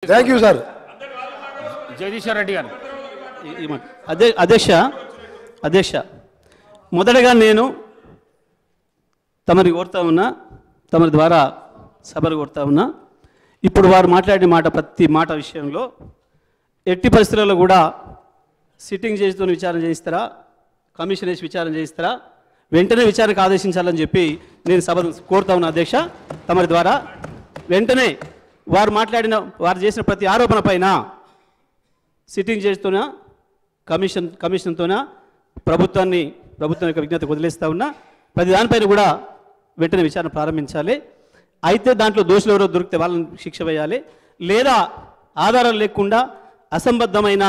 Thank you sir. Jagadishwar Reddy గారు. అధ్యక్ష మొదటగా నేను తమరి కోరుతా ఉన్నా, తమరి ద్వారా సభలు కోరుతా ఉన్నా. ఇప్పుడు వారు మాట్లాడిన మాట ప్రతి మాట విషయంలో ఎట్టి పరిస్థితుల్లో కూడా సిట్టింగ్ జడ్జితో విచారణ చేయిస్తారా, కమిషన్ వేసి విచారణ చేయిస్తారా, వెంటనే విచారణకు ఆదేశించాలని చెప్పి నేను సభను కోరుతా ఉన్నా. అధ్యక్ష, తమరి ద్వారా వెంటనే వారు చేసిన ప్రతి ఆరోపణ పైన సిట్టింగ్ జడ్జితోనా కమిషన్తోనా ప్రభుత్వం యొక్క విజ్ఞతకు వదిలేస్తూ ఉన్నా. ప్రతి దానిపైన కూడా వెంటనే విచారణ ప్రారంభించాలి. అయితే దాంట్లో దోషులు ఎవరో దొరికితే వాళ్ళని శిక్ష వేయాలి, లేదా ఆధారాలు లేకుండా అసంబద్ధమైన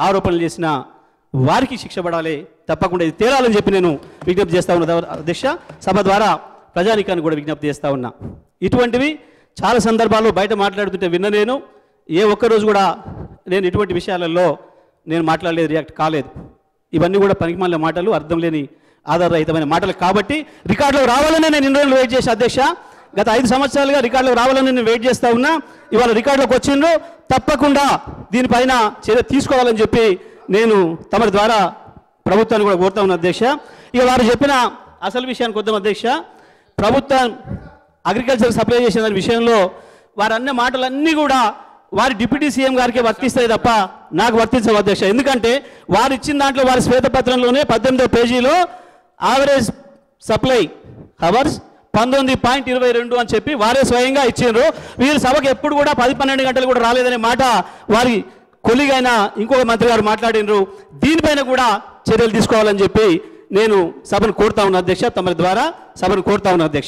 ఆరోపణలు చేసిన వారికి శిక్ష పడాలి. తప్పకుండా ఇది తేలాలని చెప్పి నేను విజ్ఞప్తి చేస్తూ ఉన్నా. అధ్యక్ష, సభ ద్వారా ప్రజానీకాన్ని కూడా విజ్ఞప్తి చేస్తూ ఉన్నా. ఇటువంటివి చాలా సందర్భాల్లో బయట మాట్లాడుతుంటే విన్న నేను ఏ ఒక్కరోజు కూడా నేను ఇటువంటి విషయాలలో నేను మాట్లాడలేదు, రియాక్ట్ కాలేదు. ఇవన్నీ కూడా పనికిమాలిన మాటలు, అర్థం లేని ఆధారరహితమైన మాటలు. కాబట్టి రికార్డులో రావాలని నేను ఇన్ని రోజులు వెయిట్ చేసి అధ్యక్ష, గత 5 సంవత్సరాలుగా రికార్డులో రావాలని నేను వెయిట్ చేస్తూ ఉన్నా. ఇవాళ రికార్డులోకి వచ్చిండ్రు, తప్పకుండా దీనిపైన చర్య తీసుకోవాలని చెప్పి నేను తమరి ద్వారా ప్రభుత్వాన్ని కూడా కోరుతా ఉన్నా. అధ్యక్ష, ఇక వారు చెప్పిన అసలు విషయానికి వద్దాం. అధ్యక్ష, ప్రభుత్వం అగ్రికల్చర్ సప్లై చేసిన దాని విషయంలో వారు అన్న మాటలన్నీ కూడా వారి డిప్యూటీ సీఎం గారికి వర్తిస్తాయి తప్ప నాకు వర్తించవు అధ్యక్ష. ఎందుకంటే వారు ఇచ్చిన దాంట్లో వారి శ్వేతపత్రంలోనే 18వ పేజీలో యావరేజ్ సప్లై అవర్స్ 19.22 అని చెప్పి వారే స్వయంగా ఇచ్చిండ్రు. వీరు సభకు ఎప్పుడు కూడా 10-12 గంటలు కూడా రాలేదనే మాట వారి కొలిగైన ఇంకొక మంత్రి గారు మాట్లాడినరు. దీనిపైన కూడా చర్యలు తీసుకోవాలని చెప్పి నేను సభను కోరుతా ఉన్నా అధ్యక్ష, తమ ద్వారా సభను కోరుతా ఉన్నా అధ్యక్ష.